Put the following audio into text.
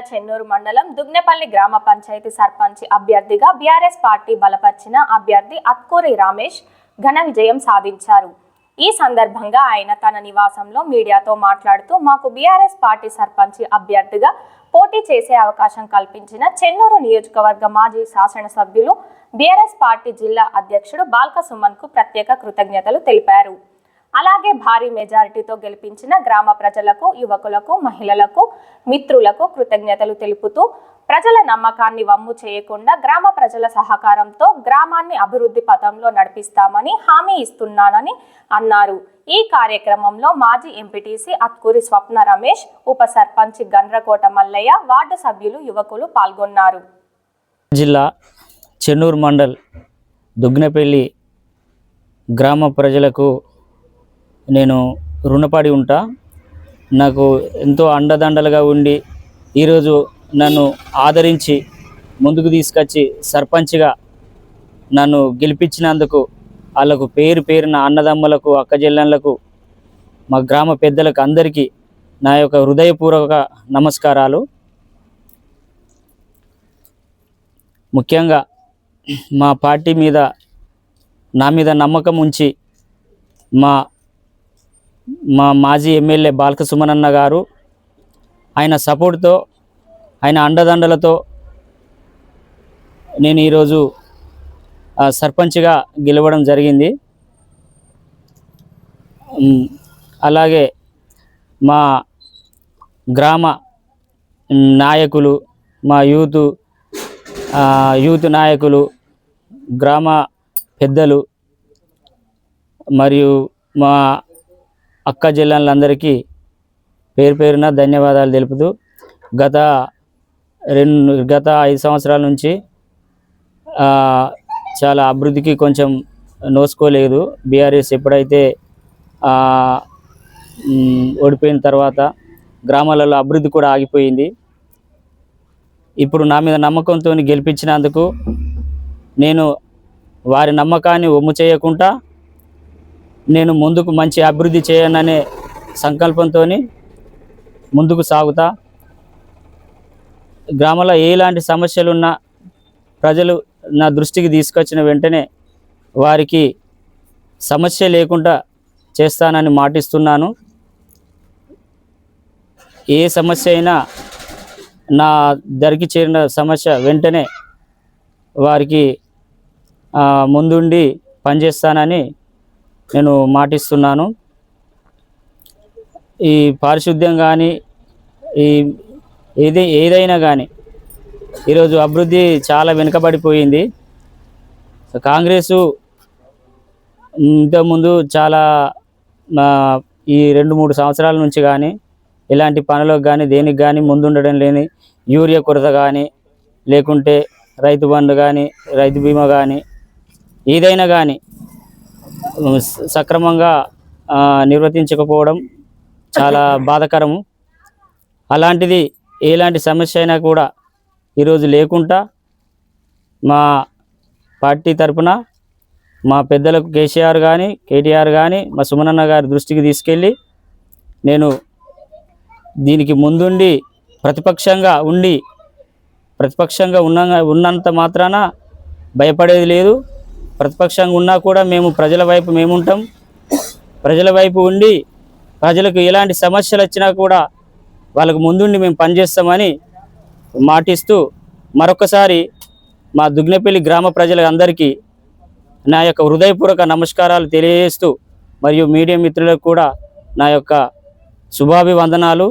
చెన్నూరు మండలం దుగ్నెపల్లి గ్రామ పంచాయతీ సర్పంచ్ అభ్యర్థిగా బీఆర్ఎస్ పార్టీ బలపర్చిన అభ్యర్థి అత్కూరి రమేష్ ఘన విజయం సాధించారు. ఈ సందర్భంగా ఆయన తన నివాసంలో మీడియాతో మాట్లాడుతూ మాకు బీఆర్ఎస్ పార్టీ సర్పంచ్ అభ్యర్థిగా పోటీ చేసే అవకాశం కల్పించిన చెన్నూరు నియోజకవర్గ మాజీ శాసనసభ్యులు బీఆర్ఎస్ పార్టీ జిల్లా అధ్యక్షుడు బాల్క సుమన్ కు ప్రత్యేక కృతజ్ఞతలు తెలిపారు. అలాగే భారీ మెజారిటీతో గెలిపించిన గ్రామ ప్రజలకు, యువకులకు, మహిళలకు, మిత్రులకు కృతజ్ఞతలు తెలుపుతూ ప్రజల నమ్మకాన్ని వమ్ము చేయకుండా గ్రామ ప్రజల సహకారంతో గ్రామాన్ని అభివృద్ధి పథంలో నడిపిస్తామని హామీ ఇస్తున్నానని అన్నారు. ఈ కార్యక్రమంలో మాజీ ఎంపీటీసీ అత్కూరి స్వప్న రమేష్, ఉప సర్పంచ్ గండ్రకోట మల్లయ్య, వార్డు సభ్యులు, యువకులు పాల్గొన్నారు. జిల్లా చెన్నూరు మండల్ దుగ్నెపల్లి గ్రామ ప్రజలకు నేను రుణపడి ఉంటా. నాకు ఎంతో అండదండలుగా ఉండి ఈరోజు నన్ను ఆదరించి ముందుకు తీసుకొచ్చి సర్పంచ్గా నన్ను గెలిపించినందుకు వాళ్ళకు పేరున అన్నదమ్ములకు, అక్కజెల్లెళ్ళకు, మా గ్రామ పెద్దలకు అందరికీ నా యొక్క హృదయపూర్వక నమస్కారాలు. ముఖ్యంగా మా పార్టీ మీద, నా మీద నమ్మకం ఉంచి మా మాజీ ఎమ్మెల్యే బాల్క సుమన్ గారు ఆయన సపోర్ట్తో, ఆయన అండదండలతో నేను ఈరోజు సర్పంచ్గా గెలవడం జరిగింది. అలాగే మా గ్రామ నాయకులు, మా యూత్ నాయకులు, గ్రామ పెద్దలు మరియు మా అక్క జిల్లాలందరికీ పేరున ధన్యవాదాలు తెలుపుతూ గత 5 సంవత్సరాల నుంచి చాలా అభివృద్ధికి కొంచెం నోసుకోలేదు. బీఆర్ఎస్ ఎప్పుడైతే ఓడిపోయిన తర్వాత గ్రామాలలో అభివృద్ధి కూడా ఆగిపోయింది. ఇప్పుడు నా మీద నమ్మకంతో గెలిపించినందుకు నేను వారి నమ్మకాన్ని వమ్ము చేయకుండా నేను ముందుకు మంచి అభివృద్ధి చేయననే సంకల్పంతో ముందుకు సాగుతా. గ్రామంలో ఎలాంటి సమస్యలున్నా ప్రజలు నా దృష్టికి తీసుకొచ్చిన వెంటనే వారికి సమస్య లేకుండా చేస్తానని మాటిస్తున్నాను. ఏ సమస్య అయినా నా దరికి చేరిన సమస్య వెంటనే వారికి ముందుండి పనిచేస్తానని నేను మాటిస్తున్నాను. ఈ పారిశుద్ధ్యం కానీ, ఏదైనా కానీ ఈరోజు అభివృద్ధి చాలా వెనుకబడిపోయింది. కాంగ్రెసు ఇంతకుముందు చాలా ఈ 2-3 సంవత్సరాల నుంచి కానీ ఇలాంటి పనులకు కానీ దేనికి కానీ ముందుండడం లేని, యూరియా కొరత కానీ, లేకుంటే రైతు బంధు కానీ, రైతు బీమా కానీ, ఏదైనా కానీ సక్రమంగా నిర్వర్తించకపోవడం చాలా బాధాకరము. అలాంటిది ఎలాంటి సమస్య అయినా కూడా ఈరోజు లేకుండా మా పార్టీ తరఫున మా పెద్దలకు కేసీఆర్ కానీ, కేటీఆర్ కానీ, మా సుమనన్న గారి దృష్టికి తీసుకెళ్ళి నేను దీనికి ముందుండి ప్రతిపక్షంగా ఉన్నంత మాత్రాన భయపడేది లేదు. ప్రతిపక్షంగా ఉన్నా కూడా మేము ప్రజల వైపు మేముంటాం. ప్రజల వైపు ఉండి ప్రజలకు ఎలాంటి సమస్యలు వచ్చినా కూడా వాళ్ళకు ముందుండి మేము పనిచేస్తామని మాటిస్తూ మరొకసారి మా దుగ్నెపల్లి గ్రామ ప్రజలందరికీ నా యొక్క హృదయపూర్వక నమస్కారాలు తెలియజేస్తూ మరియు మీడియా మిత్రులకు కూడా నా యొక్క శుభాభివందనాలు.